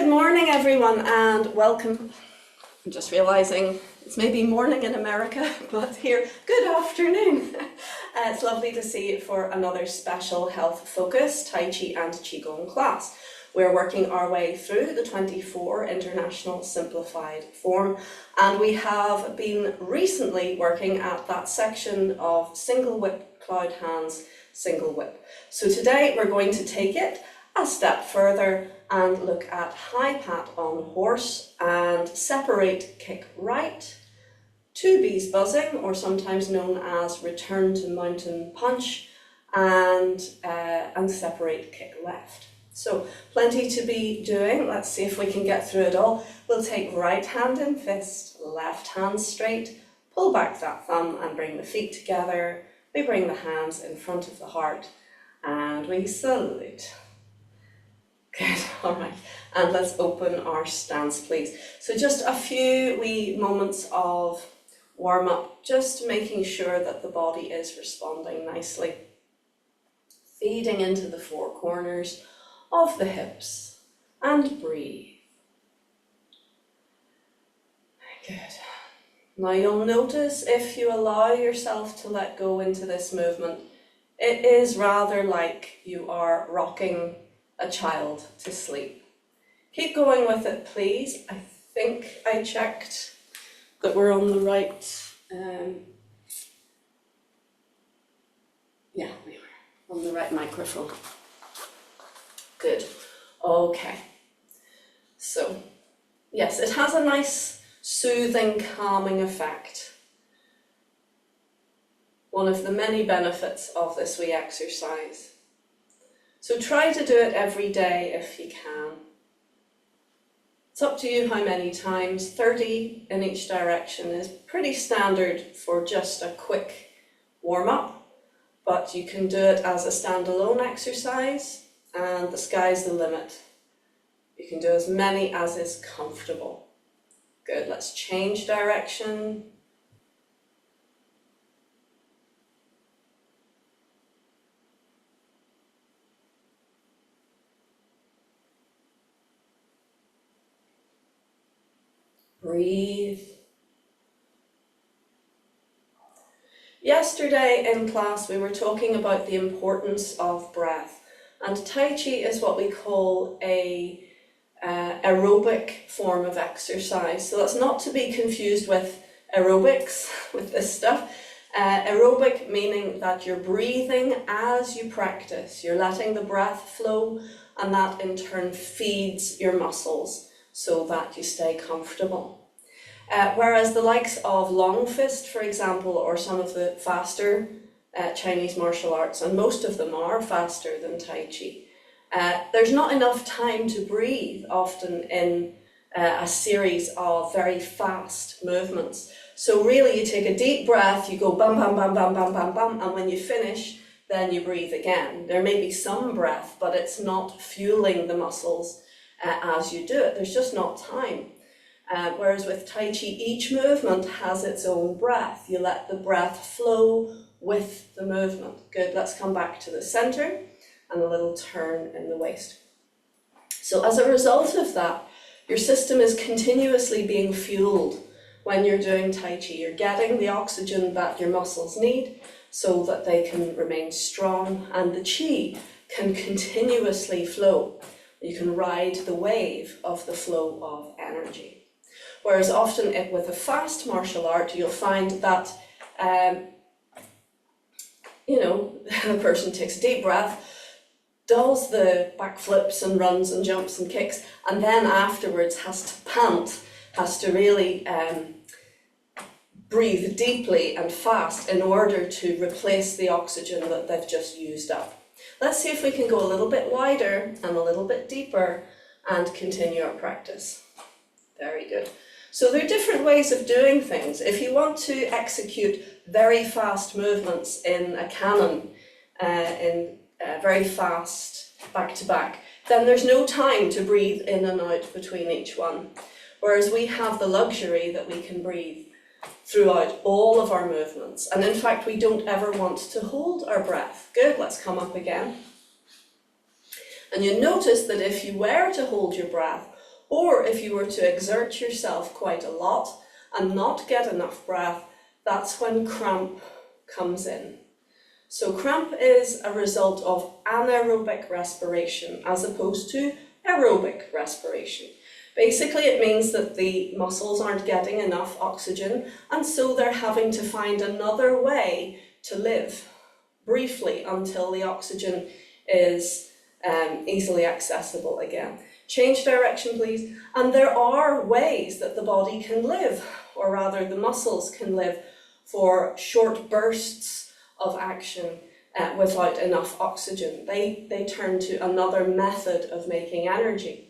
Good morning, everyone, and welcome. I'm just realising it's maybe morning in America, but here, good afternoon. It's lovely to see you for another special health-focused Tai Chi and Qigong class. We're working our way through the 24 International Simplified Form, and we have been recently working at that section of single whip, cloud hands, single whip. So today we're going to take it a step further and look at high pat on horse and separate kick right, two bees buzzing, or sometimes known as return to mountain punch, and separate kick left. So plenty to be doing. Let's see if we can get through it all. We'll take right hand in fist, left hand straight, pull back that thumb and bring the feet together. We bring the hands in front of the heart and we salute. Good, all right, and let's open our stance, please. So just a few wee moments of warm up, just making sure that the body is responding nicely. Feeding into the four corners of the hips and breathe. Good. Now you'll notice if you allow yourself to let go into this movement, it is rather like you are rocking a child to sleep. Keep going with it, please. I think I checked that we're on the right, yeah, we were on the right microphone. Good. Okay. So, yes, it has a nice soothing, calming effect. One of the many benefits of this wee exercise. So try to do it every day if you can. It's up to you how many times. 30 in each direction is pretty standard for just a quick warm-up, but you can do it as a standalone exercise, and the sky's the limit. You can do as many as is comfortable. Good, let's change direction. Breathe. Yesterday in class we were talking about the importance of breath, and Tai Chi is what we call a aerobic form of exercise. So that's not to be confused with aerobics, with this stuff. Aerobic meaning that you're breathing as you practice. You're letting the breath flow, and that in turn feeds your muscles so that you stay comfortable. Whereas the likes of Long Fist, for example, or some of the faster Chinese martial arts, and most of them are faster than Tai Chi, there's not enough time to breathe often in a series of very fast movements. So really you take a deep breath, you go bum, bum, bum, bum, bum, bum, bum, and when you finish, then you breathe again. There may be some breath, but it's not fueling the muscles as you do it. There's just not time. Whereas with Tai Chi, each movement has its own breath. You let the breath flow with the movement. Good, let's come back to the center and a little turn in the waist. So as a result of that, your system is continuously being fueled when you're doing Tai Chi. You're getting the oxygen that your muscles need so that they can remain strong, and the Qi can continuously flow. You can ride the wave of the flow of energy. Whereas often with a fast martial art, you'll find that, the person takes a deep breath, does the backflips and runs and jumps and kicks, and then afterwards has to pant, has to really breathe deeply and fast in order to replace the oxygen that they've just used up. Let's see if we can go a little bit wider and a little bit deeper and continue our practice. Very good. So there are different ways of doing things. If you want to execute very fast movements in a canon, very fast back-to-back, then there's no time to breathe in and out between each one. Whereas we have the luxury that we can breathe throughout all of our movements. And in fact, we don't ever want to hold our breath. Good, let's come up again. And you notice that if you were to hold your breath, Or if you were to exert yourself quite a lot and not get enough breath, that's when cramp comes in. So cramp is a result of anaerobic respiration as opposed to aerobic respiration. Basically, it means that the muscles aren't getting enough oxygen, and so they're having to find another way to live briefly until the oxygen is easily accessible again. Change direction, please. And there are ways that the body can live, or rather the muscles can live, for short bursts of action without enough oxygen. They turn to another method of making energy.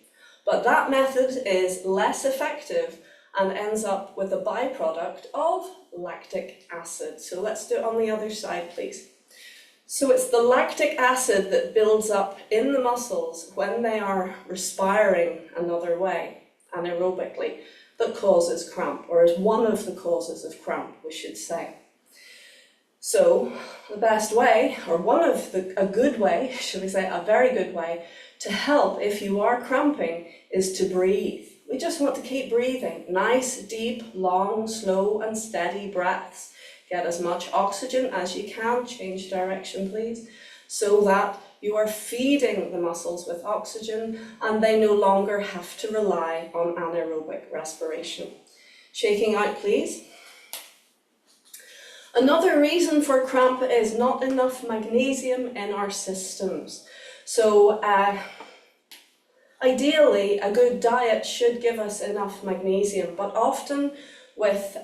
But that method is less effective and ends up with a byproduct of lactic acid. So let's do it on the other side, please. So it's the lactic acid that builds up in the muscles when they are respiring another way, anaerobically, that causes cramp, or is one of the causes of cramp, we should say. So the best way, or a good way, should we say, a very good way to help if you are cramping is to breathe. We just want to keep breathing. Nice, deep, long, slow and steady breaths. Get as much oxygen as you can, change direction please, so that you are feeding the muscles with oxygen and they no longer have to rely on anaerobic respiration. Shaking out please. Another reason for cramp is not enough magnesium in our systems. So ideally a good diet should give us enough magnesium, but often with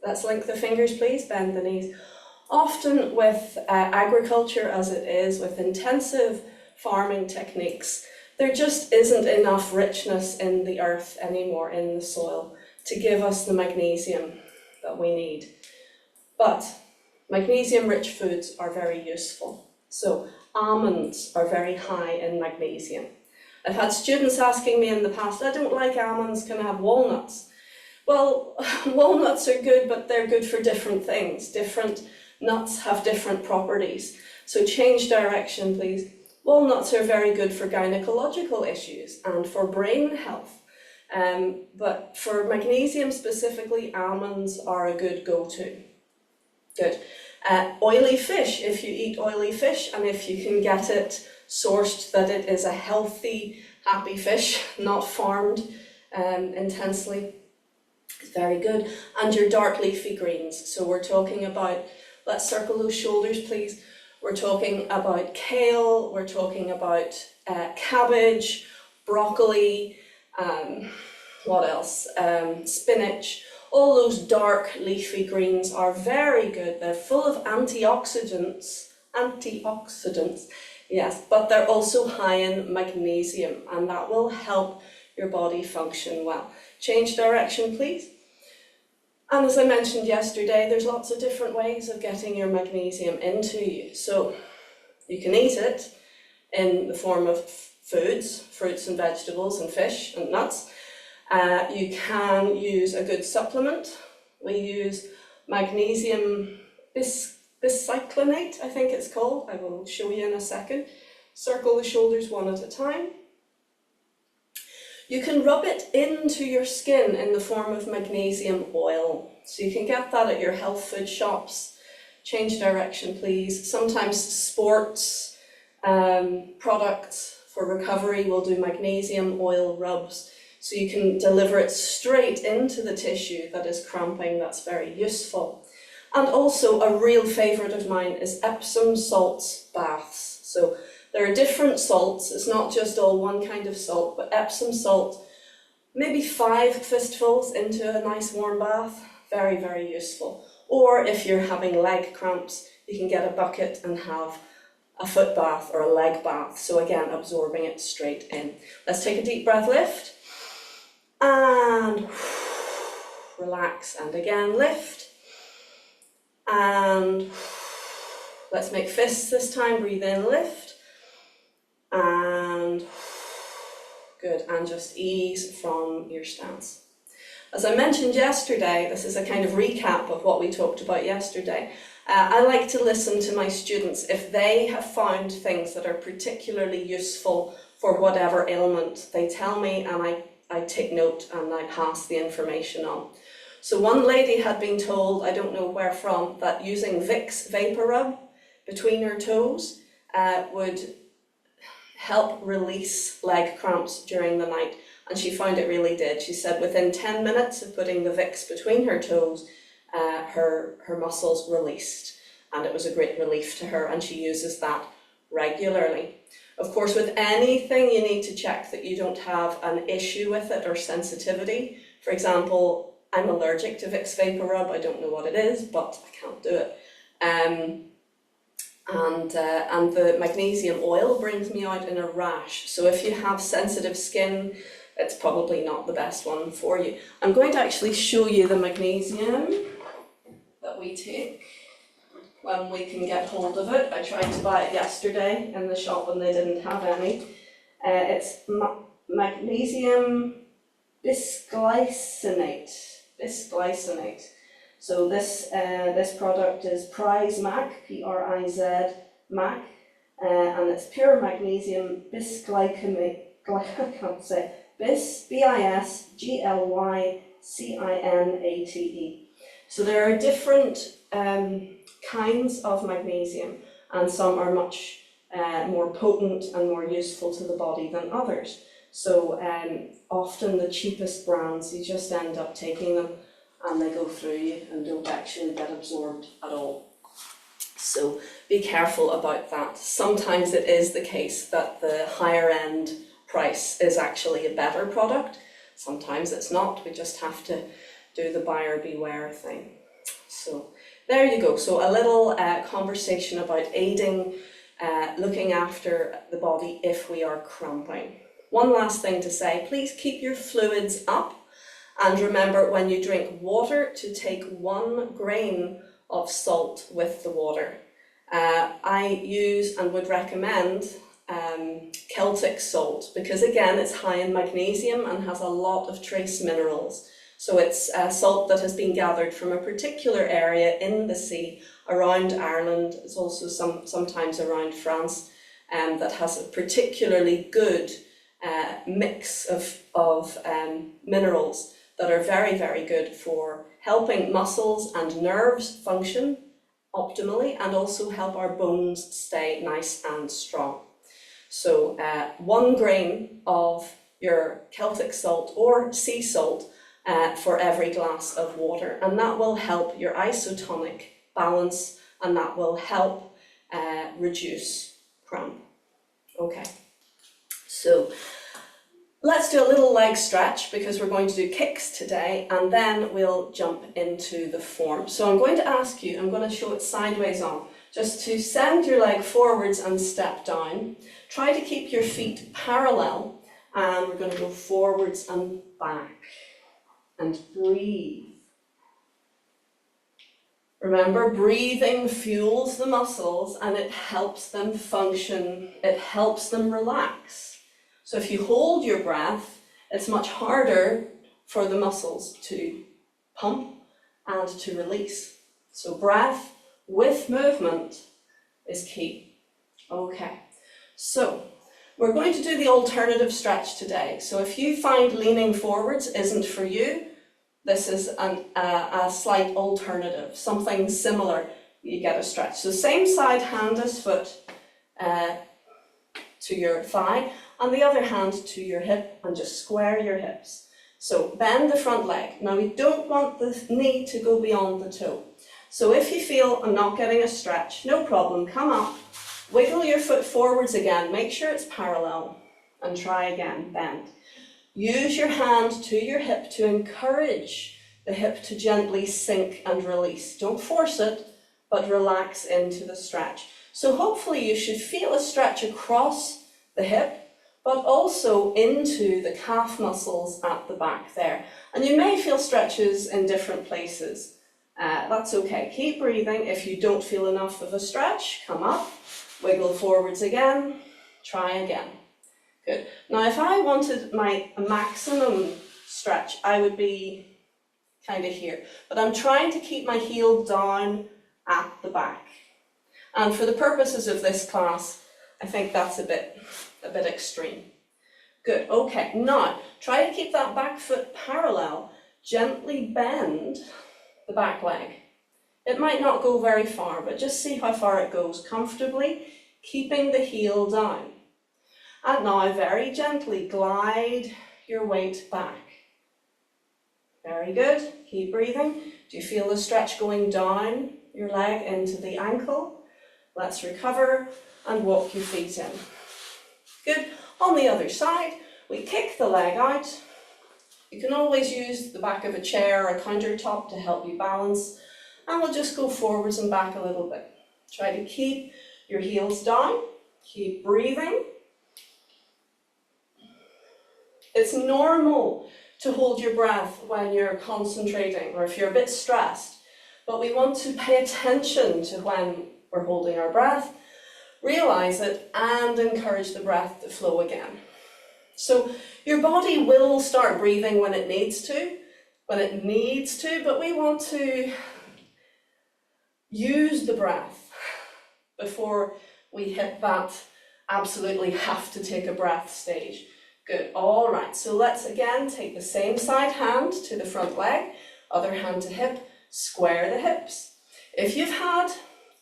let's link the fingers please, bend the knees. Often with agriculture as it is, with intensive farming techniques, there just isn't enough richness in the earth anymore, in the soil, to give us the magnesium that we need. But magnesium-rich foods are very useful. So almonds are very high in magnesium. I've had students asking me in the past, I don't like almonds, can I have walnuts? Well, walnuts are good, but they're good for different things. Different nuts have different properties. So change direction, please. Walnuts are very good for gynecological issues and for brain health. But for magnesium specifically, almonds are a good go-to. Good. Oily fish, if you eat oily fish and if you can get it sourced that it is a healthy, happy fish, not farmed intensely, it's very good. And your dark leafy greens. So we're talking about, let's circle those shoulders please. We're talking about kale, we're talking about cabbage, broccoli, what else? Spinach. All those dark leafy greens are very good. They're full of antioxidants, yes, but they're also high in magnesium, and that will help your body function well. Change direction, please. And as I mentioned yesterday, there's lots of different ways of getting your magnesium into you. So you can eat it in the form of foods, fruits and vegetables and fish and nuts. You can use a good supplement. We use magnesium bicyclinate, I think it's called. I will show you in a second. Circle the shoulders one at a time. You can rub it into your skin in the form of magnesium oil. So you can get that at your health food shops. Change direction, please. Sometimes sports products for recovery will do magnesium oil rubs. So you can deliver it straight into the tissue that is cramping. That's very useful. And also a real favourite of mine is Epsom salts baths. So there are different salts. It's not just all one kind of salt, but Epsom salt, maybe 5 fistfuls into a nice warm bath. Very, very useful. Or if you're having leg cramps, you can get a bucket and have a foot bath or a leg bath. So again, absorbing it straight in. Let's take a deep breath, lift. And relax, and again lift, and let's make fists this time. Breathe in, lift, and good, and just ease from your stance. As I mentioned yesterday, this is a kind of recap of what we talked about yesterday. I like to listen to my students if they have found things that are particularly useful for whatever ailment. They tell me and I take note and I pass the information on. So one lady had been told, I don't know where from, that using Vicks Vapor Rub between her toes would help release leg cramps during the night, and she found it really did. She said within 10 minutes of putting the Vicks between her toes, her muscles released, and it was a great relief to her, and she uses that regularly. Of course, with anything you need to check that you don't have an issue with it or sensitivity. For example, I'm allergic to Vicks Vapor Rub. I don't know what it is, but I can't do it. And the magnesium oil brings me out in a rash. So if you have sensitive skin, it's probably not the best one for you. I'm going to actually show you the magnesium that we take when we can get hold of it. I tried to buy it yesterday in the shop and they didn't have any. It's magnesium bisglycinate. So this product is Prize Mac, P-R-I-Z Mac, and it's pure magnesium bisglycinate. I can't say bisglycinate. So there are different kinds of magnesium, and some are much more potent and more useful to the body than others. So often the cheapest brands, you just end up taking them and they go through you and don't actually get absorbed at all. So be careful about that. Sometimes it is the case that the higher end price is actually a better product. Sometimes it's not. We just have to do the buyer beware thing. So there you go. So a little conversation about aiding, looking after the body if we are cramping. One last thing to say, please keep your fluids up, and remember when you drink water to take 1 grain of salt with the water. I use and would recommend Celtic salt because again it's high in magnesium and has a lot of trace minerals. So it's salt that has been gathered from a particular area in the sea around Ireland. It's also sometimes around France, that has a particularly good mix of minerals that are very, very good for helping muscles and nerves function optimally and also help our bones stay nice and strong. So 1 grain of your Celtic salt or sea salt for every glass of water, and that will help your isotonic balance and that will help reduce cramp. Okay, so let's do a little leg stretch because we're going to do kicks today and then we'll jump into the form. So I'm going to ask you, I'm going to show it sideways on, just to send your leg forwards and step down. Try to keep your feet parallel and we're going to go forwards and back and breathe. Remember, breathing fuels the muscles and it helps them function, it helps them relax. So if you hold your breath, it's much harder for the muscles to pump and to release. So breath with movement is key. Okay, so we're going to do the alternative stretch today. So if you find leaning forwards isn't for you, this is a slight alternative, something similar, you get a stretch. So same side, hand as foot to your thigh, and the other hand to your hip, and just square your hips. So bend the front leg. Now we don't want the knee to go beyond the toe. So if you feel I'm not getting a stretch, no problem, come up, wiggle your foot forwards again, make sure it's parallel, and try again, bend. Use your hand to your hip to encourage the hip to gently sink and release. Don't force it, but relax into the stretch. So hopefully you should feel a stretch across the hip, but also into the calf muscles at the back there. And you may feel stretches in different places. That's okay. Keep breathing. If you don't feel enough of a stretch, come up, wiggle forwards again, try again. Good. Now if I wanted my maximum stretch, I would be kind of here. But I'm trying to keep my heel down at the back. And for the purposes of this class, I think that's a bit extreme. Good, okay, now try to keep that back foot parallel. Gently bend the back leg. It might not go very far, but just see how far it goes comfortably, keeping the heel down. And now very gently glide your weight back. Very good, keep breathing. Do you feel the stretch going down your leg into the ankle? Let's recover and walk your feet in. Good, on the other side, we kick the leg out. You can always use the back of a chair or a countertop to help you balance. And we'll just go forwards and back a little bit. Try to keep your heels down, keep breathing. It's normal to hold your breath when you're concentrating or if you're a bit stressed, but we want to pay attention to when we're holding our breath, realize it, and encourage the breath to flow again. So your body will start breathing when it needs to, but we want to use the breath before we hit that absolutely have to take a breath stage. Good, all right, so let's again take the same side hand to the front leg, other hand to hip, square the hips. If you've had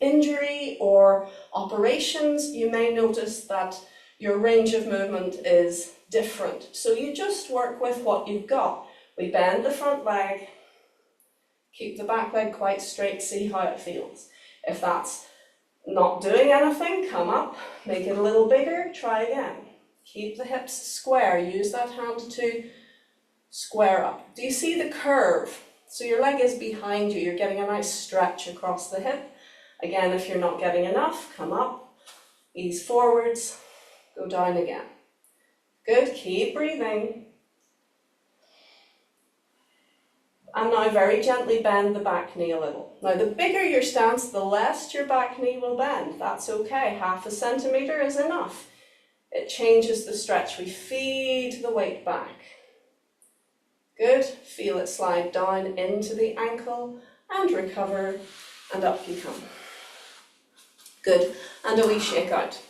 injury or operations, you may notice that your range of movement is different. So you just work with what you've got. We bend the front leg, keep the back leg quite straight, see how it feels. If that's not doing anything, come up, make it a little bigger, try again. Keep the hips square, use that hand to square up. Do you see the curve? So your leg is behind you, you're getting a nice stretch across the hip. Again, if you're not getting enough, come up, ease forwards, go down again. Good, keep breathing. And now very gently bend the back knee a little. Now the bigger your stance, the less your back knee will bend. That's okay, 0.5 centimetre is enough. It changes the stretch. We feed the weight back. Good, feel it slide down into the ankle and recover, and up you come. Good, and a wee shake out.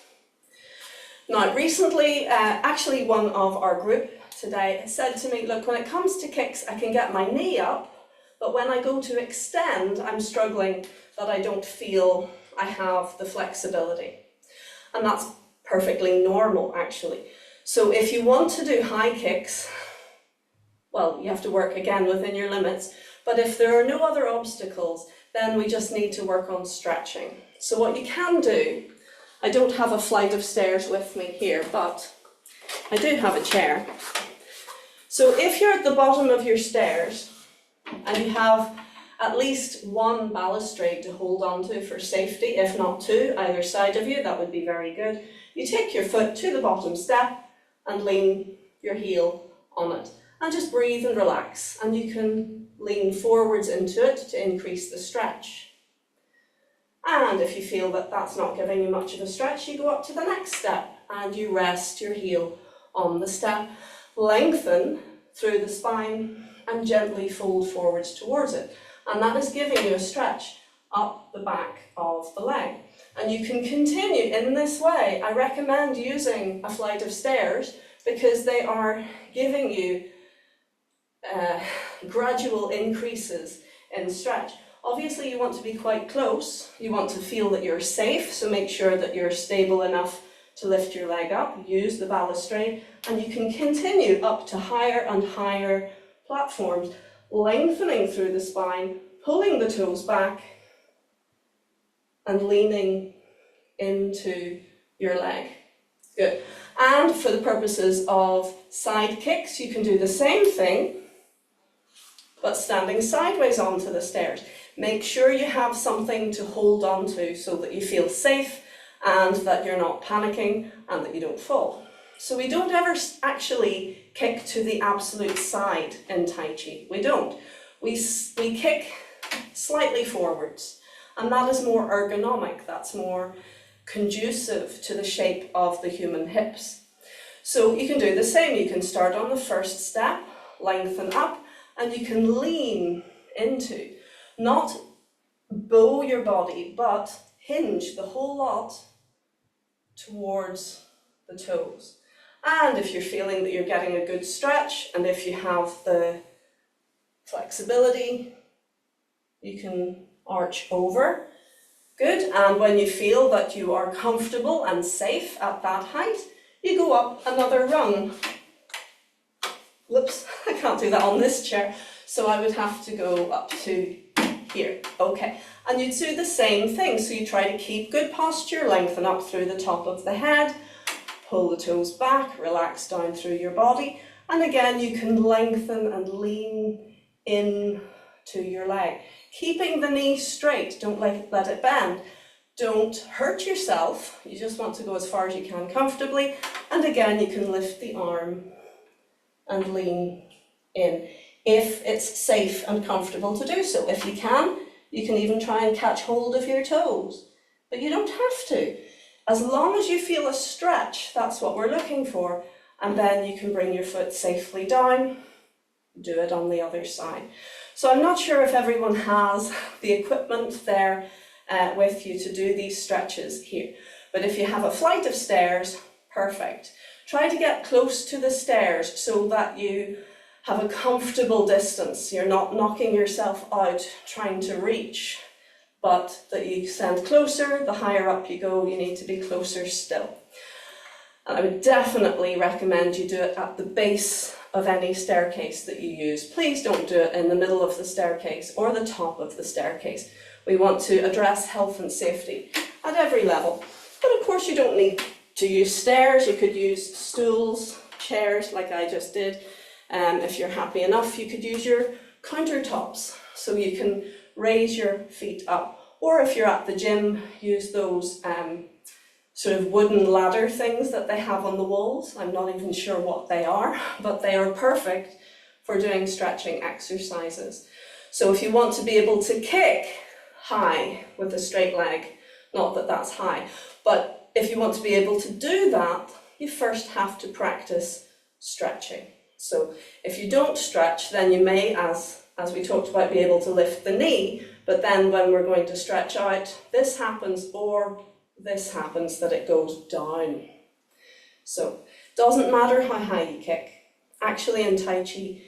Now recently, actually one of our group today said to me, look, when it comes to kicks, I can get my knee up, but when I go to extend, I'm struggling that I don't feel I have the flexibility. And that's perfectly normal, actually. So if you want to do high kicks, well, you have to work again within your limits, but if there are no other obstacles, then we just need to work on stretching. So what you can do, I don't have a flight of stairs with me here, but I do have a chair. So if you're at the bottom of your stairs and you have at least one balustrade to hold on to for safety, if not two, either side of you, that would be very good. You take your foot to the bottom step and lean your heel on it. And just breathe and relax. And you can lean forwards into it to increase the stretch. And if you feel that that's not giving you much of a stretch, you go up to the next step and you rest your heel on the step. Lengthen through the spine and gently fold forwards towards it. And that is giving you a stretch up the back of the leg. And you can continue in this way. I recommend using a flight of stairs because they are giving you gradual increases in stretch. Obviously you want to be quite close. You want to feel that you're safe, so make sure that you're stable enough to lift your leg up, use the balustrade, and you can continue up to higher and higher platforms, lengthening through the spine, pulling the toes back, and leaning into your leg. Good. And for the purposes of side kicks, you can do the same thing, but standing sideways onto the stairs. Make sure you have something to hold on to so that you feel safe and that you're not panicking and that you don't fall. So we don't ever actually kick to the absolute side in Tai Chi. We don't. We kick slightly forwards, and that is more ergonomic. That's more conducive to the shape of the human hips. So you can do the same. You can start on the first step, lengthen up, and you can lean into, not bow your body, but hinge the whole lot towards the toes. And if you're feeling that you're getting a good stretch, and if you have the flexibility, you can arch over. Good, and when you feel that you are comfortable and safe at that height, you go up another rung. Whoops, I can't do that on this chair, so I would have to go up to here. Okay, and you'd do the same thing, so you try to keep good posture, lengthen up through the top of the head, pull the toes back, relax down through your body, and again you can lengthen and lean in to your leg. Keeping the knee straight, don't let it bend. Don't hurt yourself, you just want to go as far as you can comfortably, and again you can lift the arm and lean in if it's safe and comfortable to do so. If you can even try and catch hold of your toes, but you don't have to. As long as you feel a stretch, that's what we're looking for, and then you can bring your foot safely down, do it on the other side. So I'm not sure if everyone has the equipment there with you to do these stretches here, but if you have a flight of stairs, perfect. Try to get close to the stairs so that you have a comfortable distance. You're not knocking yourself out trying to reach, but that you stand closer. The higher up you go, you need to be closer still. And I would definitely recommend you do it at the base of any staircase that you use. Please don't do it in the middle of the staircase or the top of the staircase. We want to address health and safety at every level. But of course you don't need to use stairs. You could use stools, chairs like I just did. If you're happy enough, you could use your countertops so you can raise your feet up. Or if you're at the gym, use those sort of wooden ladder things that they have on the walls. I'm not even sure what they are, but they are perfect for doing stretching exercises. So if you want to be able to kick high with a straight leg, not that that's high, but if you want to be able to do that, you first have to practice stretching. So if you don't stretch, then you may, as we talked about, be able to lift the knee, but then when we're going to stretch out, this happens or this happens, that it goes down. So it doesn't matter how high you kick. Actually in Tai Chi,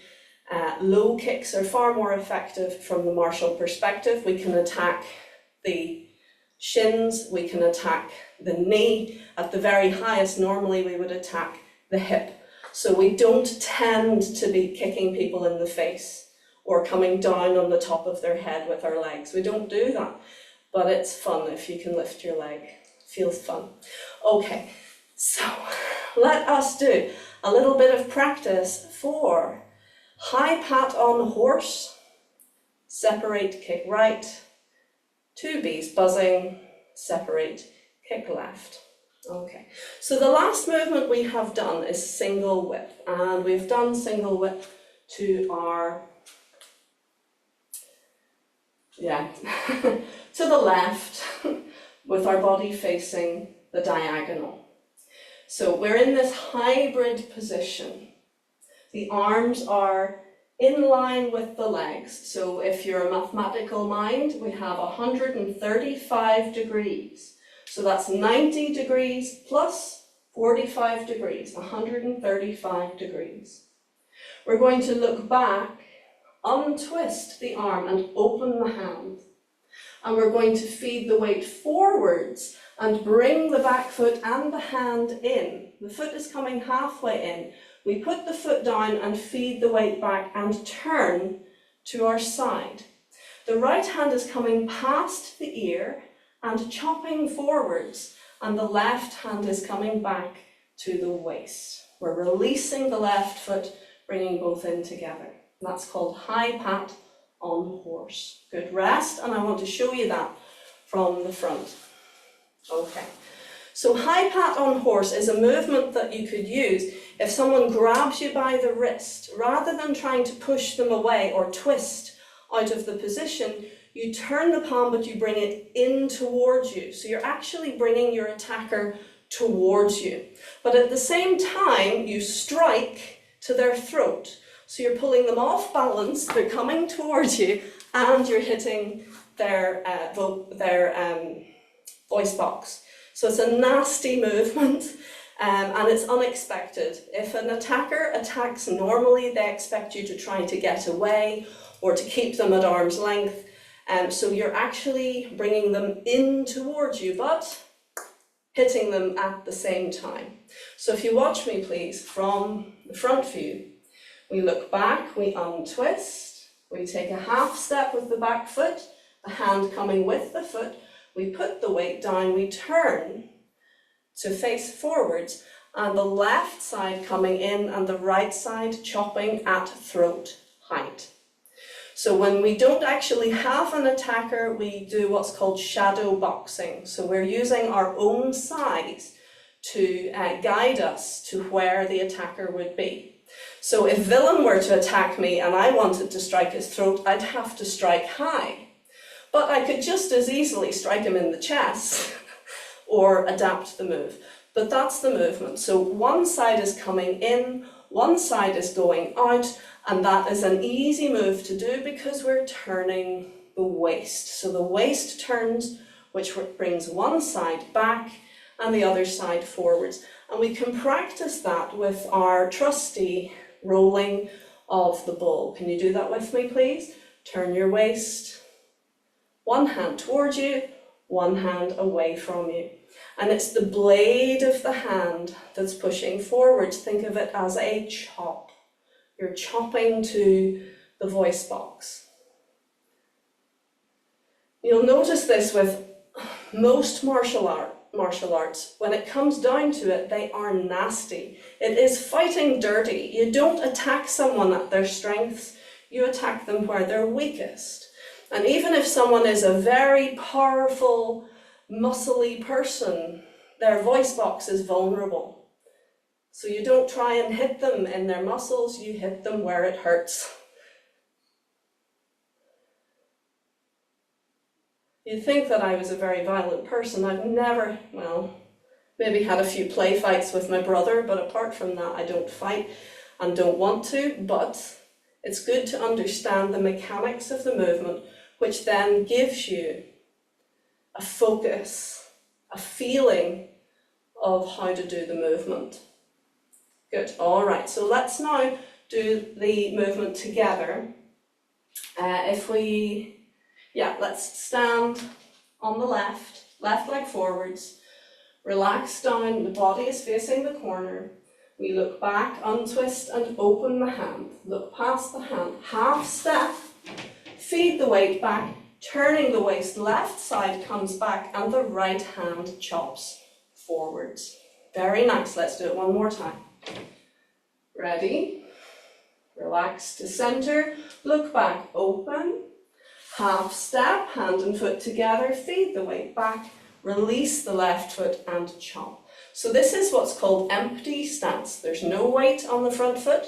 low kicks are far more effective from the martial perspective. We can attack the shins, we can attack the knee. At the very highest, normally we would attack the hip. So we don't tend to be kicking people in the face or coming down on the top of their head with our legs. We don't do that, but it's fun if you can lift your leg. Feels fun. Okay, so let us do a little bit of practice for high pat on horse, separate, kick right, two bees buzzing, separate, kick left. Okay, so the last movement we have done is single whip, and we've done single whip to our, to the left with our body facing the diagonal. So we're in this hybrid position. The arms are in line with the legs. So if you're a mathematical mind, we have 135 degrees. So that's 90 degrees plus 45 degrees, 135 degrees. We're going to look back, untwist the arm and open the hand. And we're going to feed the weight forwards and bring the back foot and the hand in. The foot is coming halfway in. We put the foot down and feed the weight back and turn to our side. The right hand is coming past the ear and chopping forwards, and the left hand is coming back to the waist. We're releasing the left foot, bringing both in together. That's called high pat on horse. Good, rest, and I want to show you that from the front. Okay, so high pat on horse is a movement that you could use if someone grabs you by the wrist. Rather than trying to push them away or twist out of the position, you turn the palm but you bring it in towards you. So you're actually bringing your attacker towards you. But at the same time, you strike to their throat. So you're pulling them off balance, they're coming towards you, and you're hitting their voice box. So it's a nasty movement. And it's unexpected. If an attacker attacks normally, they expect you to try to get away or to keep them at arm's length. So you're actually bringing them in towards you, but hitting them at the same time. So if you watch me, please, from the front view, we look back, we untwist, we take a half step with the back foot, the hand coming with the foot, we put the weight down, we turn to face forwards, and the left side coming in and the right side chopping at throat height. So when we don't actually have an attacker, we do what's called shadow boxing. So we're using our own size to guide us to where the attacker would be. So if Willem were to attack me and I wanted to strike his throat, I'd have to strike high. But I could just as easily strike him in the chest or adapt the move. But that's the movement. So one side is coming in, one side is going out, and that is an easy move to do because we're turning the waist. So the waist turns, which brings one side back and the other side forwards. And we can practice that with our trusty rolling of the bull. Can you do that with me, please? Turn your waist, one hand towards you, one hand away from you. And it's the blade of the hand that's pushing forwards. Think of it as a chop. You're chopping to the voice box. You'll notice this with most martial arts. When it comes down to it, they are nasty. It is fighting dirty. You don't attack someone at their strengths, you attack them where they're weakest. And even if someone is a very powerful, muscly person, their voice box is vulnerable. So you don't try and hit them in their muscles, you hit them where it hurts. You'd think that I was a very violent person. I've never, well, maybe had a few play fights with my brother, but apart from that, I don't fight and don't want to. But it's good to understand the mechanics of the movement, which then gives you a focus, a feeling of how to do the movement. Good, all right, so let's now do the movement together. Let's stand on the left leg forwards, relax down, the body is facing the corner. We look back, untwist and open the hand, look past the hand, half step, feed the weight back, turning the waist, left side comes back and the right hand chops forwards. Very nice, let's do it one more time. Ready? Relax to center, look back, open, half step, hand and foot together, feed the weight back, release the left foot and chop. So this is what's called empty stance. There's no weight on the front foot,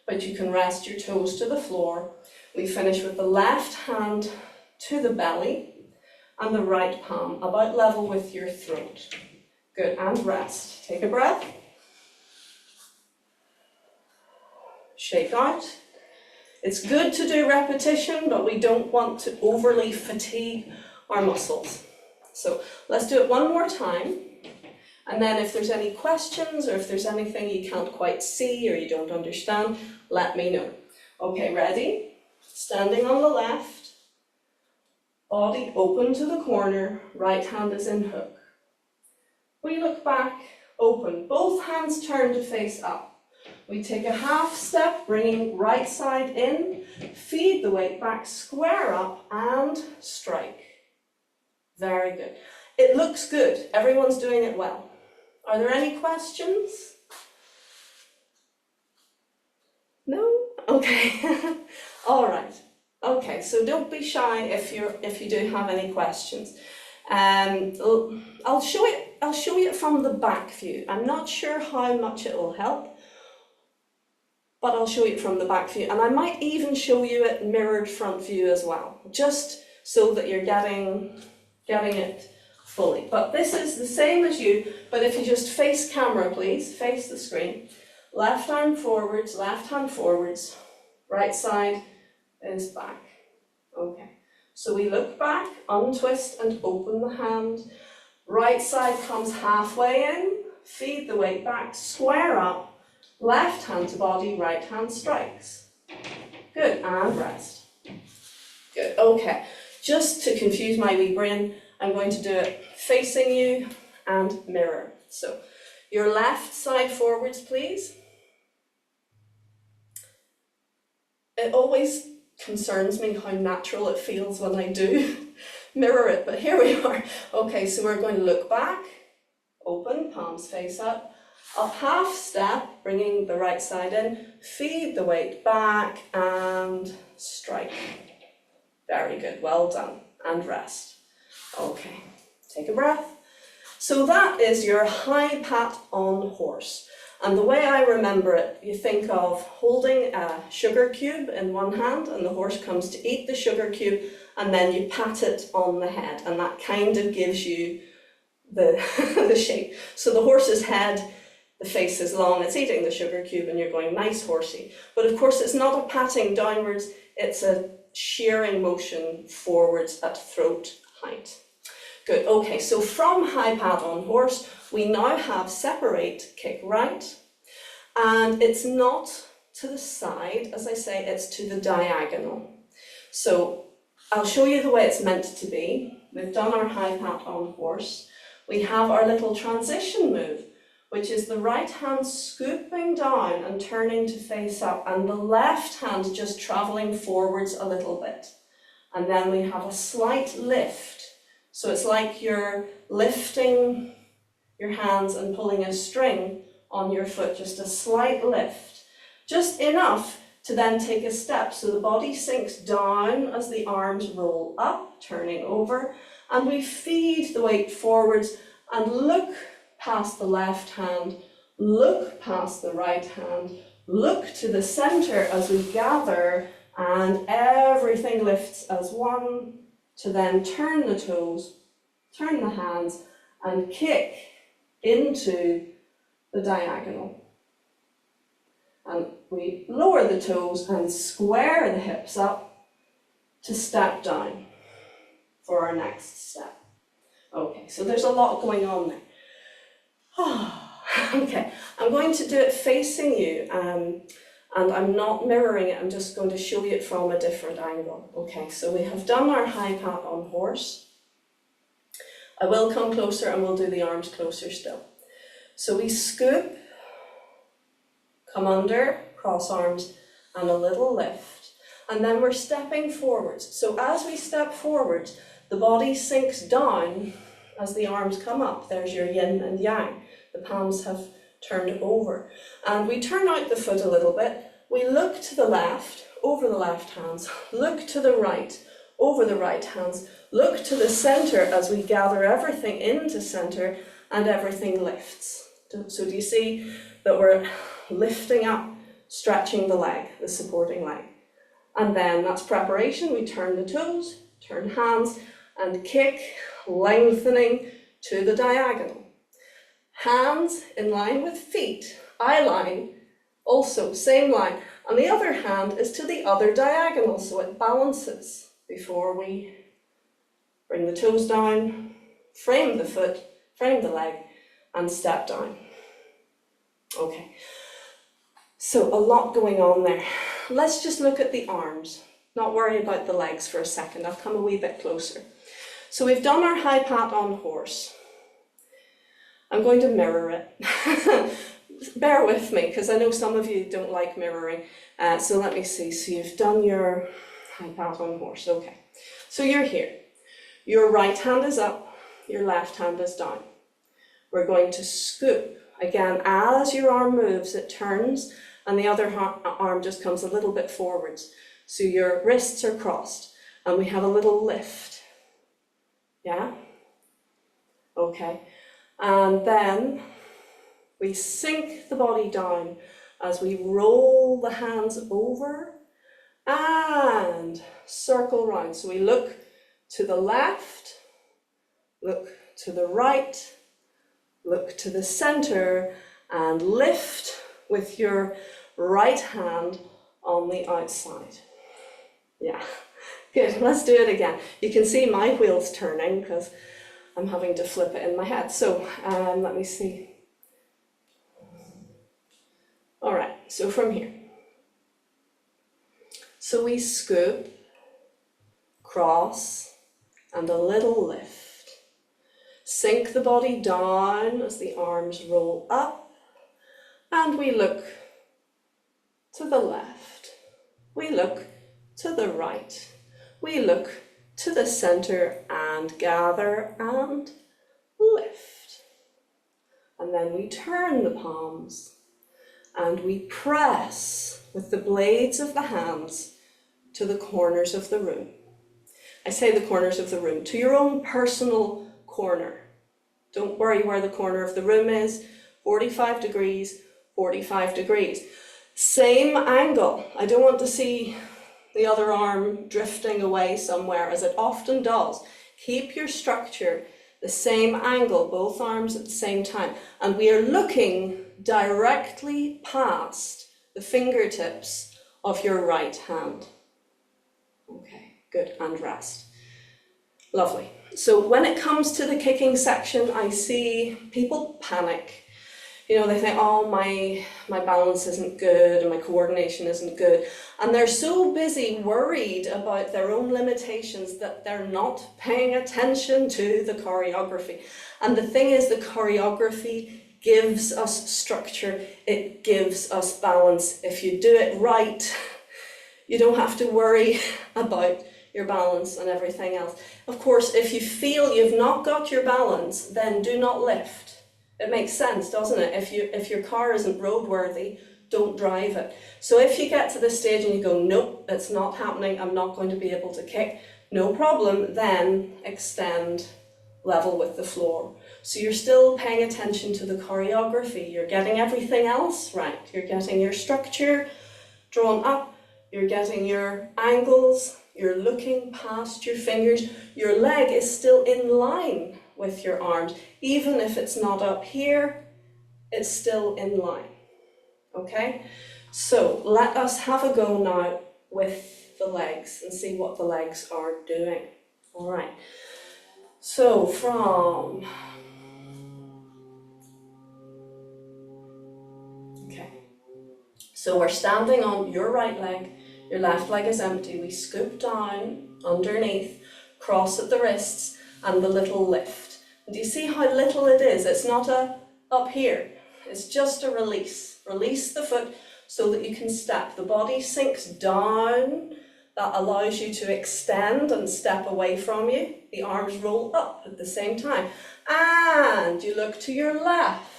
but you can rest your toes to the floor. We finish with the left hand to the belly and the right palm about level with your throat. Good, and rest. Take a breath. Shake out. It's good to do repetition, but we don't want to overly fatigue our muscles. So let's do it one more time. And then if there's any questions or if there's anything you can't quite see or you don't understand, let me know. Okay, ready? Standing on the left, body open to the corner, right hand is in hook. We look back, open, both hands turn to face up. We take a half step, bringing right side in, feed the weight back, square up and strike. Very good. It looks good. Everyone's doing it well. Are there any questions? No? Okay. All right. Okay, so don't be shy if you do have any questions. I'll show you it from the back view. I'm not sure how much it will help, but I'll show you it from the back view, and I might even show you it mirrored front view as well, just so that you're getting it fully. But this is the same as you, but if you just face camera, please, face the screen. Left arm forwards, left hand forwards, right side is back. Okay, so we look back, untwist and open the hand. Right side comes halfway in, feed the weight back, square up, left hand to body, right hand strikes. Good, and rest. Good, okay. Just to confuse my wee brain, I'm going to do it facing you and mirror. So, your left side forwards, please. It always concerns me how natural it feels when I do mirror it, but here we are. Okay, so we're going to look back, open, palms face up half step, bringing the right side in, feed the weight back and strike. Very good, well done, and rest. Okay, take a breath. So that is your high pat on horse. And the way I remember it, you think of holding a sugar cube in one hand and the horse comes to eat the sugar cube and then you pat it on the head and that kind of gives you the, the shape. So the horse's head, the face is long, it's eating the sugar cube and you're going, nice horsey. But of course it's not a patting downwards, it's a shearing motion forwards at throat height. Good, okay, so from high pat on horse, we now have separate kick right, and it's not to the side, as I say, it's to the diagonal. So I'll show you the way it's meant to be. We've done our high pat on horse. We have our little transition move, which is the right hand scooping down and turning to face up, and the left hand just traveling forwards a little bit. And then we have a slight lift. So it's like you're lifting your hands and pulling a string on your foot, just a slight lift, just enough to then take a step. So the body sinks down as the arms roll up, turning over, and we feed the weight forwards and look past the left hand, look past the right hand, look to the center as we gather, and everything lifts as one, to then turn the toes, turn the hands, and kick into the diagonal. And we lower the toes and square the hips up to step down for our next step. Okay, so there's a lot going on there. Okay, I'm going to do it facing you, and I'm not mirroring it, I'm just going to show you it from a different angle. Okay, so we have done our high pat on horse. I will come closer and we'll do the arms closer still. So we scoop, come under, cross arms, and a little lift. And then we're stepping forwards. So as we step forwards, the body sinks down as the arms come up. There's your yin and yang. The palms have turned over. And we turn out the foot a little bit. We look to the left, over the left hands. Look to the right, over the right hands. Look to the center as we gather everything into center and everything lifts. So do you see that we're lifting up, stretching the leg, the supporting leg. And then that's preparation. We turn the toes, turn hands, and kick, lengthening to the diagonal. Hands in line with feet, eye line, also same line. And the other hand is to the other diagonal, so it balances before we bring the toes down, frame the foot, frame the leg, and step down. Okay, so a lot going on there. Let's just look at the arms, not worry about the legs for a second. I'll come a wee bit closer. So we've done our high pat on horse. I'm going to mirror it. Bear with me, because I know some of you don't like mirroring. So let me see. So you've done your high pat on horse. Okay. So you're here. Your right hand is up, your left hand is down. We're going to scoop. Again, as your arm moves, it turns, and the other arm just comes a little bit forwards. So your wrists are crossed, and we have a little lift. Yeah? Okay. And then we sink the body down as we roll the hands over and circle round. So we look to the left, look to the right, look to the center, and lift with your right hand on the outside. Yeah, good. Let's do it again. You can see my wheels turning because I'm having to flip it in my head. So let me see. so from here. So we scoop, cross, and a little lift. Sink the body down as the arms roll up, and we look to the left. We look to the right. We look to the center and gather and lift. And then we turn the palms and we press with the blades of the hands to the corners of the room. I say the corners of the room, to your own personal corner. Don't worry where the corner of the room is. 45 degrees, 45 degrees. Same angle. I don't want to see the other arm drifting away somewhere, as it often does. Keep your structure the same angle, both arms at the same time. And we are looking directly past the fingertips of your right hand. Okay, good, and rest. Lovely. So when it comes to the kicking section, I see people panic. You know, they think, oh, my balance isn't good and my coordination isn't good. And they're so busy worried about their own limitations that they're not paying attention to the choreography. And the thing is, the choreography gives us structure, it gives us balance. If you do it right, you don't have to worry about your balance and everything else. Of course, if you feel you've not got your balance, then do not lift. It makes sense, doesn't it? If your car isn't roadworthy, don't drive it. So if you get to this stage and you go, nope, it's not happening, I'm not going to be able to kick, no problem, then extend level with the floor. So you're still paying attention to the choreography. You're getting everything else right. You're getting your structure drawn up, you're getting your angles, you're looking past your fingers, your leg is still in line with your arms. Even if it's not up here, it's still in line. Okay? So let us have a go now with the legs and see what the legs are doing. All right. So So we're standing on your right leg, your left leg is empty. We scoop down underneath, cross at the wrists, and the little lift. And do you see how little it is? It's not a up here. It's just a release. Release the foot so that you can step. The body sinks down. That allows you to extend and step away from you. The arms roll up at the same time. And you look to your left.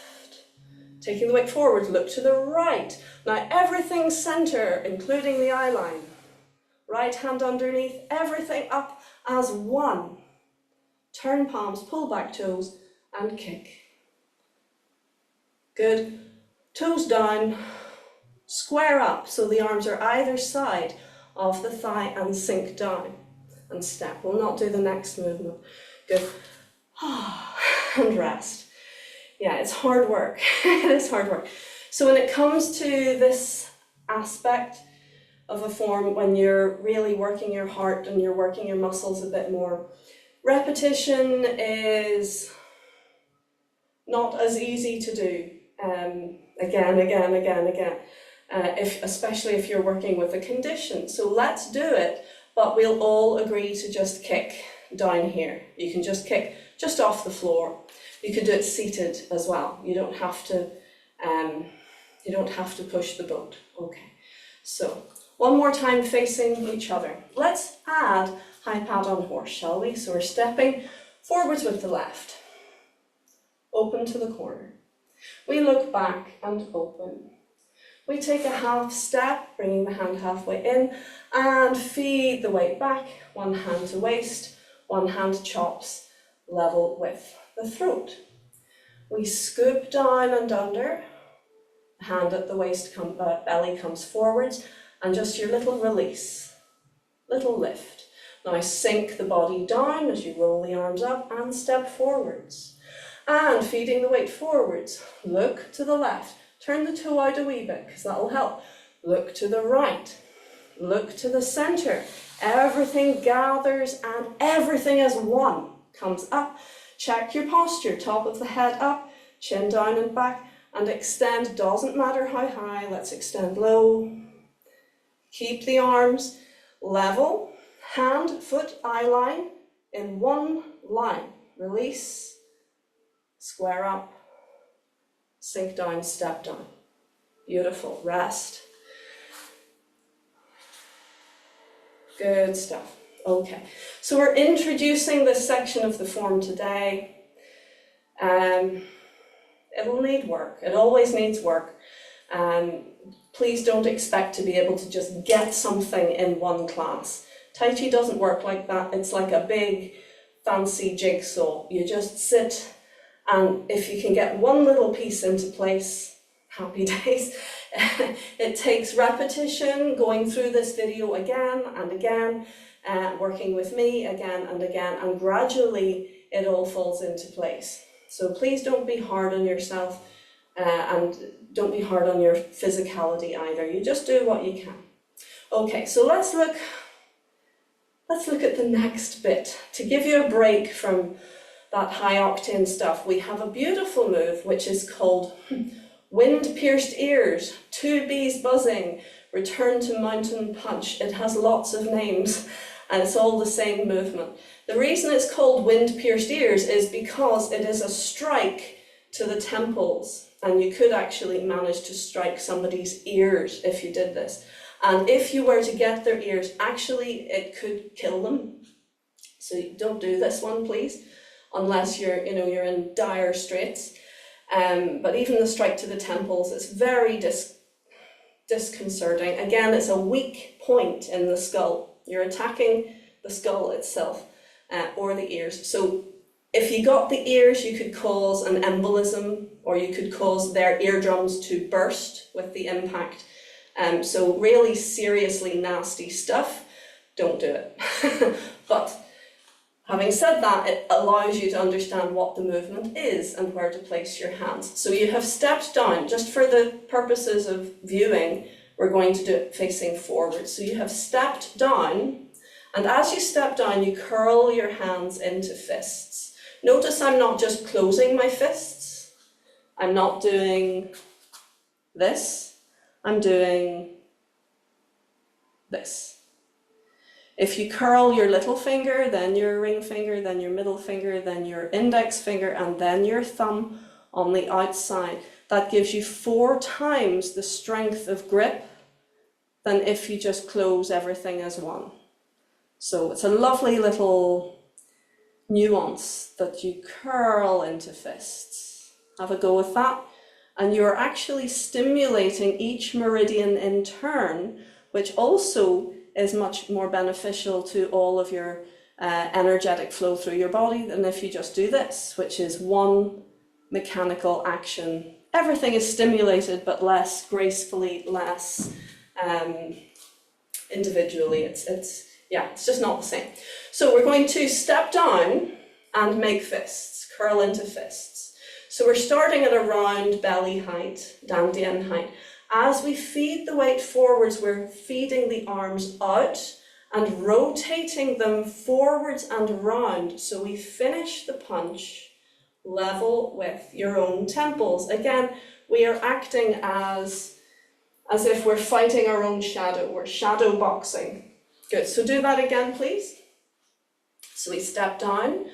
Taking the weight forward, look to the right. Now everything center, including the eye line. Right hand underneath, everything up as one. Turn palms, pull back toes, and kick. Good. Toes down, square up, so the arms are either side of the thigh and sink down. And step. We'll not do the next movement. Good. And rest. Yeah, it's hard work. It is hard work. So when it comes to this aspect of a form, when you're really working your heart and you're working your muscles a bit more, repetition is not as easy to do again, especially if you're working with a condition. So let's do it, but we'll all agree to just kick down here. You can just kick just off the floor. You could do it seated as well. You don't have to push the boat. Okay, so one more time facing each other. Let's add high pad on horse, shall we? So we're stepping forwards with the left. Open to the corner. We look back and open. We take a half step, bringing the hand halfway in, and feed the weight back. One hand to waist, one hand chops, level with the throat. We scoop down and under. Hand at the waist, belly comes forwards, and just your little release, little lift. Now sink the body down as you roll the arms up and step forwards. And feeding the weight forwards, look to the left. Turn the toe out a wee bit, because that will help. Look to the right. Look to the center. Everything gathers and everything as one comes up. Check your posture, top of the head up, chin down and back, and extend, doesn't matter how high, let's extend low. Keep the arms level, hand, foot, eye line in one line. Release, square up, sink down, step down. Beautiful, rest. Good stuff. Okay, so we're introducing this section of the form today. It'll need work, it always needs work. Please don't expect to be able to just get something in one class. Tai Chi doesn't work like that. It's like a big fancy jigsaw. You just sit, and if you can get one little piece into place, happy days. It takes repetition, going through this video again and again, working with me again and again, and gradually it all falls into place. So please don't be hard on yourself, and don't be hard on your physicality either. You just do what you can. Okay, so let's look at the next bit. To give you a break from that high octane stuff, we have a beautiful move which is called wind-pierced ears, two bees buzzing, return to mountain punch. It has lots of names and it's all the same movement. The reason it's called wind-pierced ears is because it is a strike to the temples, and you could actually manage to strike somebody's ears if you did this. And if you were to get their ears, actually it could kill them. So don't do this one, please, unless you're in dire straits. But even the strike to the temples is very disconcerting. Again, it's a weak point in the skull. You're attacking the skull itself, or the ears. So if you got the ears, you could cause an embolism, or you could cause their eardrums to burst with the impact. So really seriously nasty stuff. Don't do it. But having said that, it allows you to understand what the movement is and where to place your hands. So you have stepped down. Just for the purposes of viewing, we're going to do it facing forward. So you have stepped down, and as you step down, you curl your hands into fists. Notice I'm not just closing my fists. I'm not doing this. I'm doing this. If you curl your little finger, then your ring finger, then your middle finger, then your index finger, and then your thumb on the outside, that gives you 4 times the strength of grip than if you just close everything as one. So it's a lovely little nuance that you curl into fists. Have a go with that. And you're actually stimulating each meridian in turn, which also is much more beneficial to all of your energetic flow through your body than if you just do this, which is one mechanical action. Everything is stimulated, but less gracefully, less individually. It's just not the same. So we're going to step down and make fists, curl into fists. So we're starting at around belly height, dantian height. As we feed the weight forwards, we're feeding the arms out and rotating them forwards and round. So we finish the punch level with your own temples. Again, we are acting as if we're fighting our own shadow. We're shadow boxing. Good, so do that again, please. So we step down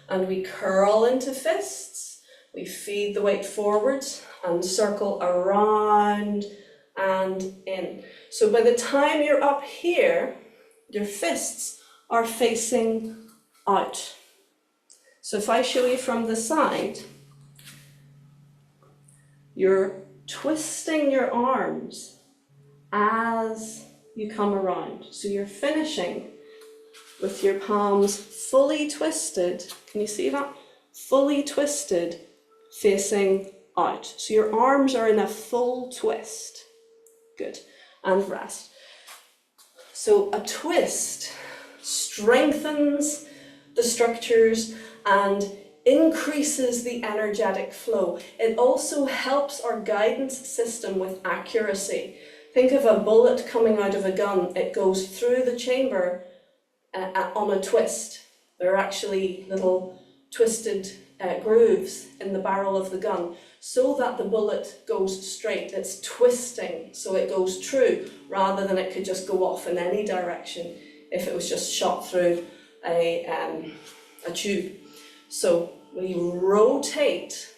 and we curl into fists. We feed the weight forwards and circle around and in. So by the time you're up here, your fists are facing out. So if I show you from the side, you're twisting your arms as you come around. So you're finishing with your palms fully twisted. Can you see that? Fully twisted, facing out. So your arms are in a full twist. Good. And rest. So a twist strengthens the structures and increases the energetic flow. It also helps our guidance system with accuracy. Think of a bullet coming out of a gun. It goes through the chamber on a twist. There are actually little twisted grooves in the barrel of the gun so that the bullet goes straight. It's twisting so it goes true rather than it could just go off in any direction if it was just shot through a tube. So we rotate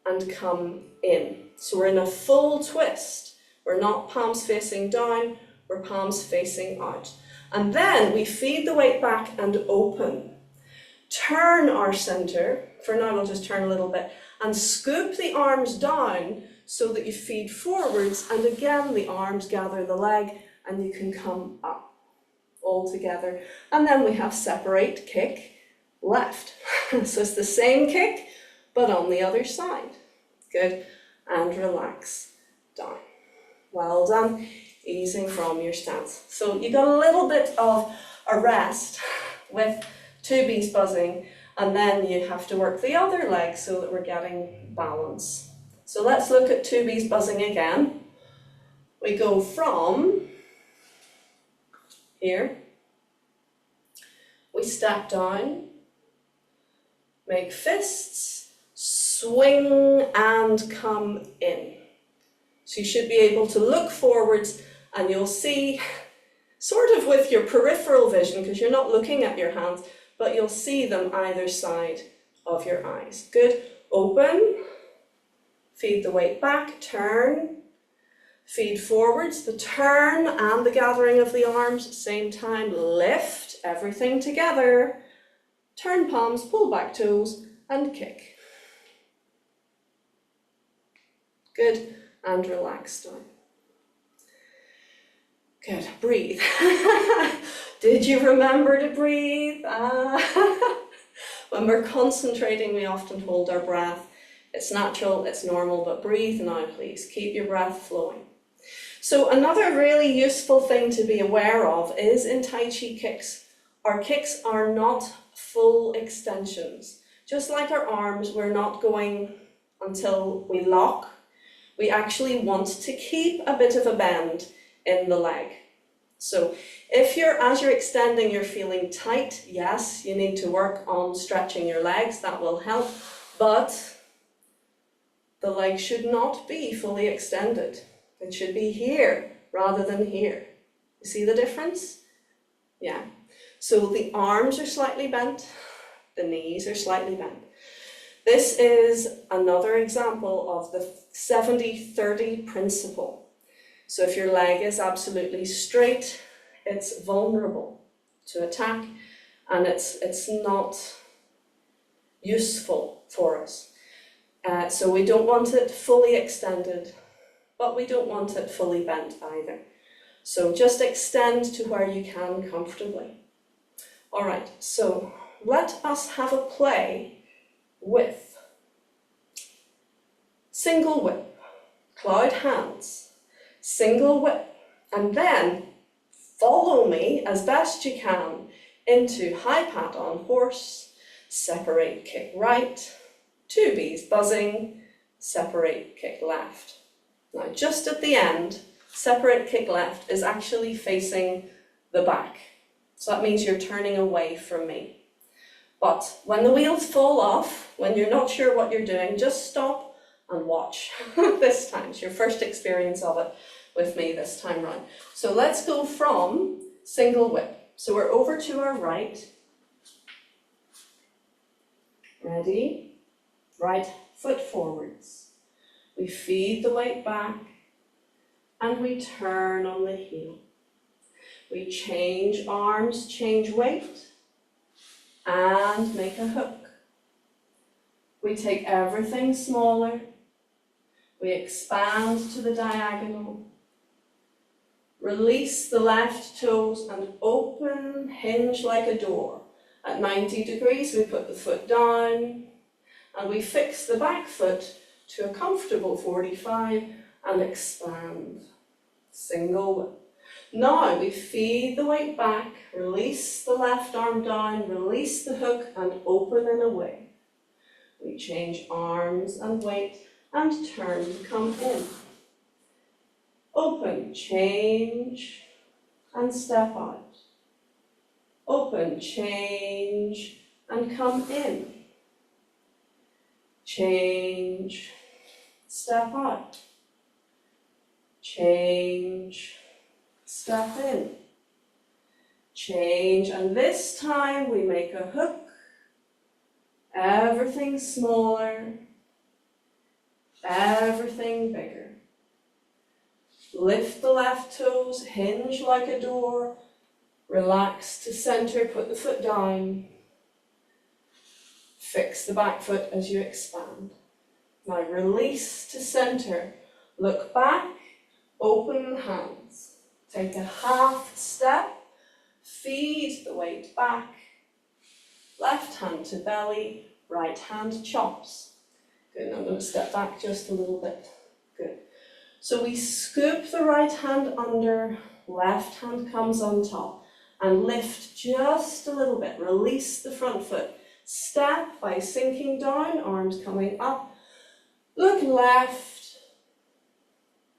and come in. So we're in a full twist. We're not palms facing down, we're palms facing out. And then we feed the weight back and open. Turn our center, for now we'll just turn a little bit, and scoop the arms down so that you feed forwards, and again the arms gather the leg and you can come up all together. And then we have separate, kick, left. So it's the same kick, but on the other side. Good, and relax down. Well done, easing from your stance. So you got a little bit of a rest with 2 bees buzzing, and then you have to work the other leg so that we're getting balance. So let's look at 2 bees buzzing again. We go from here, we step down, make fists, swing and come in. So you should be able to look forwards and you'll see, sort of with your peripheral vision, because you're not looking at your hands, but you'll see them either side of your eyes. Good. Open, feed the weight back, turn, feed forwards, the turn and the gathering of the arms, same time, lift everything together, turn palms, pull back toes, and kick. Good, and relax down. Good, breathe. Did you remember to breathe? When we're concentrating, we often hold our breath. It's natural, it's normal, but breathe now, please. Keep your breath flowing. So another really useful thing to be aware of is in Tai Chi kicks, our kicks are not full extensions. Just like our arms, we're not going until we lock. We actually want to keep a bit of a bend in the leg. So if as you're extending, you're feeling tight, yes, you need to work on stretching your legs, that will help, but the leg should not be fully extended. It should be here rather than here. You see the difference? Yeah. So the arms are slightly bent, the knees are slightly bent. This is another example of the 70-30 principle. So if your leg is absolutely straight, it's vulnerable to attack and it's not useful for us. So we don't want it fully extended, but we don't want it fully bent either. So just extend to where you can comfortably. All right, so let us have a play with single whip, cloud hands, single whip, and then follow me as best you can into high pat on horse, separate kick right, 2 bees buzzing, separate kick left. Now just at the end, separate kick left is actually facing the back. So that means you're turning away from me. But when the wheels fall off, when you're not sure what you're doing, just stop and watch. This time, it's your first experience of it with me this time round. So let's go from single whip. So we're over to our right. Ready? Right foot forwards. We feed the weight back and we turn on the heel. We change arms, change weight, and make a hook. We take everything smaller. We expand to the diagonal. Release the left toes and open, hinge like a door. At 90 degrees, we put the foot down and we fix the back foot to a comfortable 45 and expand. Single whip. Now we feed the weight back, release the left arm down, release the hook and open and away. We change arms and weight and turn to come in. Open, change and step out. Open, change and come in. change, step out, change, step in, change, and this time we make a hook, everything smaller, everything bigger. Lift the left toes, hinge like a door, relax to center, put the foot down, fix the back foot as you expand. Now release to center, look back, open the hands, take a half step, feed the weight back, left hand to belly, right hand chops. Good, I'm going to step back just a little bit. Good. So we scoop the right hand under, left hand comes on top, and lift just a little bit. Release the front foot. Step by sinking down, arms coming up. Look left,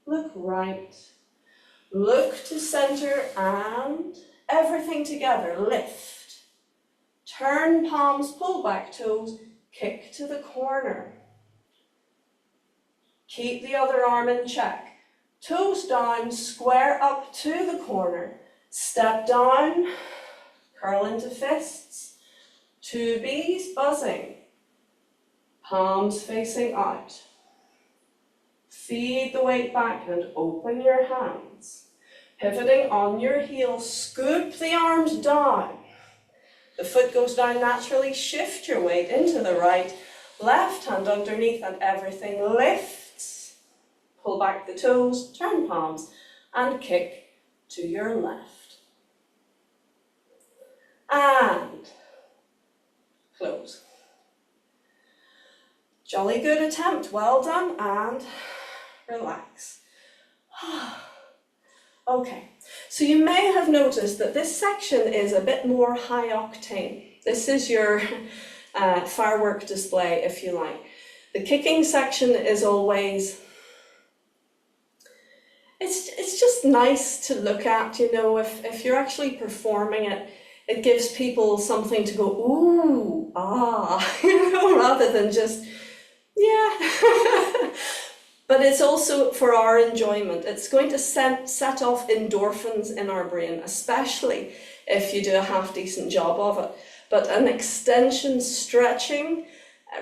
look right, look to center, and everything together, lift. Turn palms, pull back toes, kick to the corner. Keep the other arm in check. Toes down, square up to the corner. Step down, curl into fists. Two bees buzzing. Palms facing out. Feed the weight back and open your hands. Pivoting on your heels, scoop the arms down. The foot goes down naturally, shift your weight into the right. Left hand underneath and everything lifts. Pull back the toes, turn palms, and kick to your left. And close. Jolly good attempt, well done, and relax. Okay, so you may have noticed that this section is a bit more high octane. This is your firework display, if you like. The kicking section is always, it's just nice to look at, you know, if you're actually performing it, it gives people something to go, ooh, ah, you know, rather than just, yeah. But it's also for our enjoyment. It's going to set off endorphins in our brain, especially if you do a half-decent job of it. But an extension stretching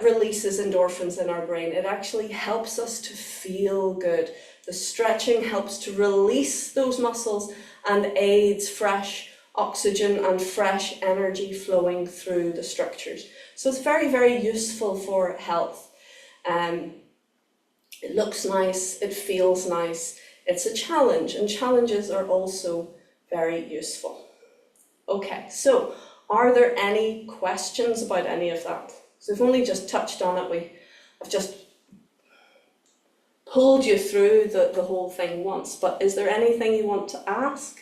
releases endorphins in our brain. It actually helps us to feel good. The stretching helps to release those muscles and aids fresh oxygen and fresh energy flowing through the structures. So it's very, very useful for health. It looks nice, it feels nice, it's a challenge, and challenges are also very useful. Okay, so are there any questions about any of that? So we've only just touched on it, I've just pulled you through the whole thing once, but is there anything you want to ask?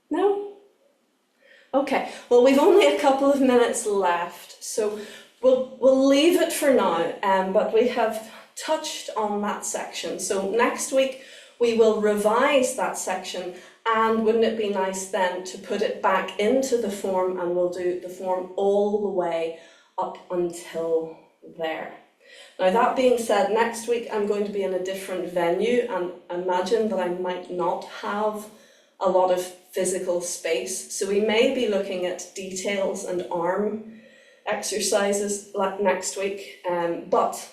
No? Okay, well we've only a couple of minutes left, so we'll leave it for now, but we have touched on that section. So next week we will revise that section, and wouldn't it be nice then to put it back into the form, and we'll do the form all the way up until there. Now that being said, next week I'm going to be in a different venue, and imagine that I might not have a lot of physical space, so we may be looking at details and arm exercises next week, but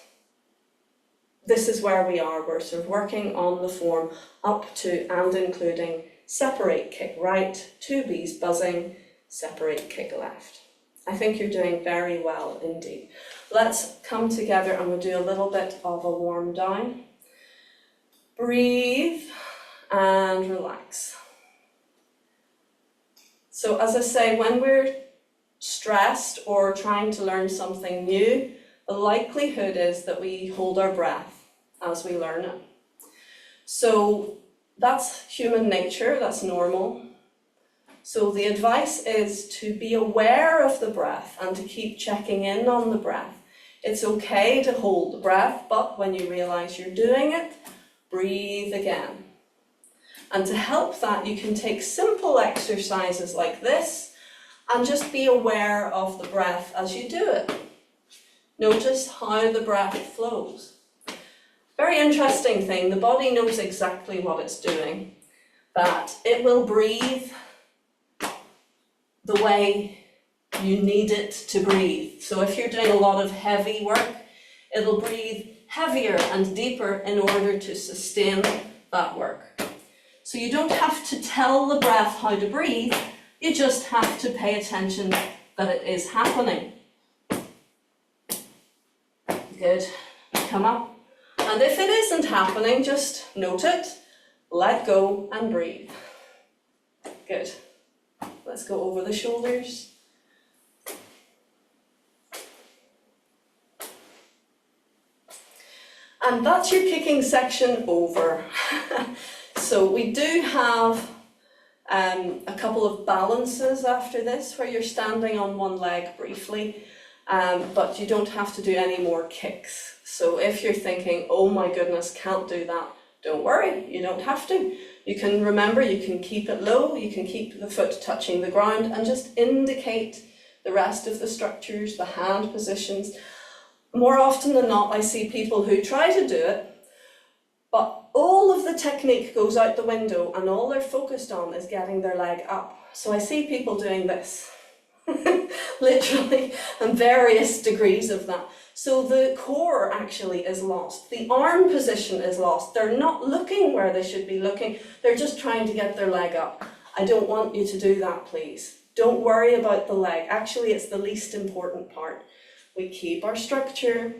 this is where we are. We're sort of working on the form up to and including separate kick right, two bees buzzing, separate kick left. I think you're doing very well indeed. Let's come together and we'll do a little bit of a warm down. Breathe and relax. So as I say, when we're stressed or trying to learn something new, the likelihood is that we hold our breath as we learn it. So that's human nature, that's normal. So the advice is to be aware of the breath and to keep checking in on the breath. It's okay to hold the breath, but when you realize you're doing it, breathe again. And to help that, you can take simple exercises like this and just be aware of the breath as you do it. Notice how the breath flows. Very interesting thing, the body knows exactly what it's doing, but it will breathe the way you need it to breathe. So if you're doing a lot of heavy work, it'll breathe heavier and deeper in order to sustain that work. So you don't have to tell the breath how to breathe, you just have to pay attention that it is happening. Good, come up. And if it isn't happening, just note it, let go and breathe. Good. Let's go over the shoulders. And that's your kicking section over. So we do have a couple of balances after this where you're standing on one leg briefly, but you don't have to do any more kicks. So if you're thinking, oh my goodness, can't do that, don't worry, you don't have to. You can remember, you can keep it low, you can keep the foot touching the ground and just indicate the rest of the structures, the hand positions. More often than not, I see people who try to do it, but all of the technique goes out the window and all they're focused on is getting their leg up. So I see people doing this, literally, and various degrees of that. So the core actually is lost. The arm position is lost. They're not looking where they should be looking. They're just trying to get their leg up. I don't want you to do that, please. Don't worry about the leg. Actually, it's the least important part. We keep our structure.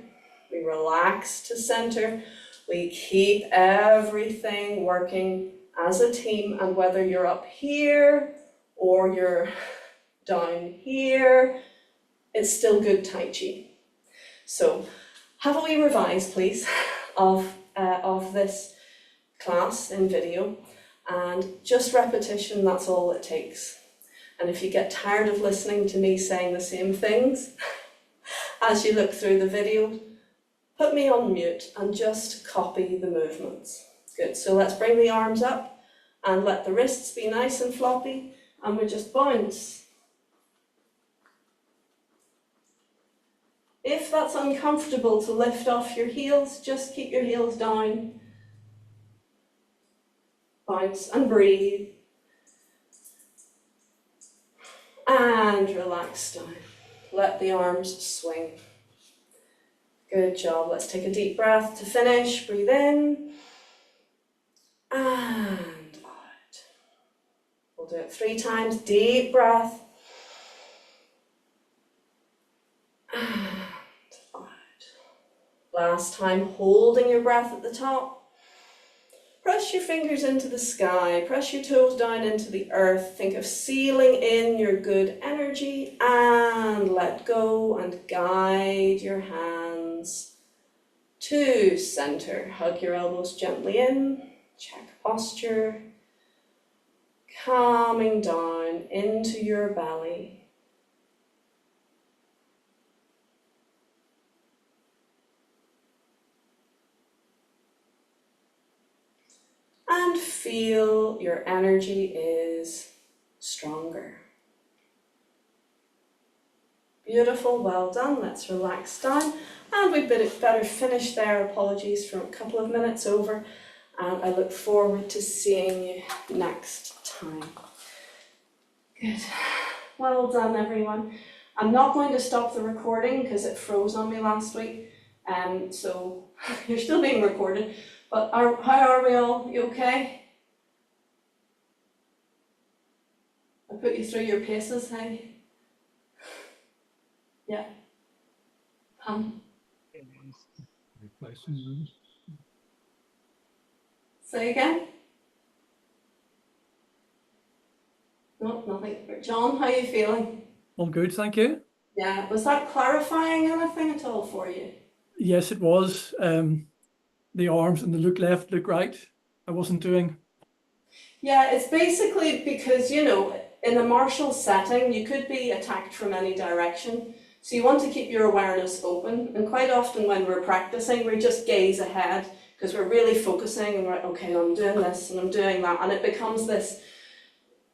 We relax to center. We keep everything working as a team. And whether you're up here or you're down here, it's still good Tai Chi. So have a wee revise, please, of this class in video, and just repetition, that's all it takes. And if you get tired of listening to me saying the same things as you look through the video, put me on mute and just copy the movements. Good, so let's bring the arms up and let the wrists be nice and floppy, and we just bounce. If that's uncomfortable to lift off your heels, just keep your heels down. Bounce and breathe. And relax down. Let the arms swing. Good job. Let's take a deep breath to finish. Breathe in. And out. We'll do it 3 times. Deep breath. And out. Last time, holding your breath at the top. Press your fingers into the sky, press your toes down into the earth. Think of sealing in your good energy and let go and guide your hands to center. Hug your elbows gently in, check posture, calming down into your belly. And feel your energy is stronger. Beautiful, well done. Let's relax down. And we'd better finish there. Apologies for a couple of minutes over. And I look forward to seeing you next time. Good. Well done, everyone. I'm not going to stop the recording because it froze on me last week. So you're still being recorded. But how are we all? You okay? I put you through your paces, hey? Yeah. Say again? No, nothing. John, how are you feeling? I'm good, thank you. Yeah, was that clarifying anything at all for you? Yes, it was. The arms and the look left, look right. I wasn't doing. Yeah, it's basically because, you know, in a martial setting, you could be attacked from any direction. So you want to keep your awareness open. And quite often when we're practicing, we just gaze ahead because we're really focusing and we're, okay, I'm doing this and I'm doing that. And it becomes this,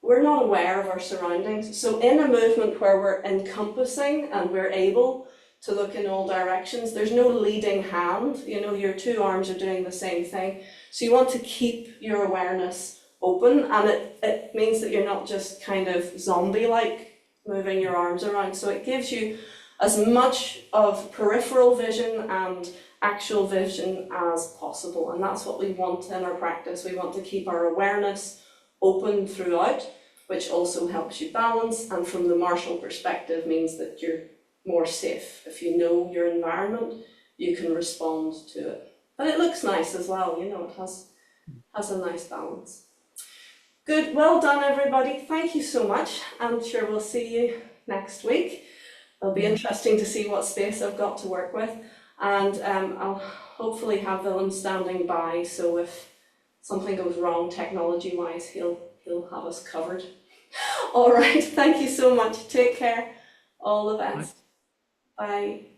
we're not aware of our surroundings. So in a movement where we're encompassing and we're able to look in all directions. There's no leading hand, you know, your two arms are doing the same thing. So you want to keep your awareness open, and it means that you're not just kind of zombie-like moving your arms around. So it gives you as much of peripheral vision and actual vision as possible. And that's what we want in our practice. We want to keep our awareness open throughout, which also helps you balance, and from the martial perspective means that you're more safe. If you know your environment, you can respond to it. But it looks nice as well, you know, it has a nice balance. Good, well done everybody. Thank you so much. I'm sure we'll see you next week. It'll be interesting to see what space I've got to work with. And I'll hopefully have Willem standing by, so if something goes wrong technology-wise, he'll have us covered. All right, thank you so much. Take care. All the best. Bye.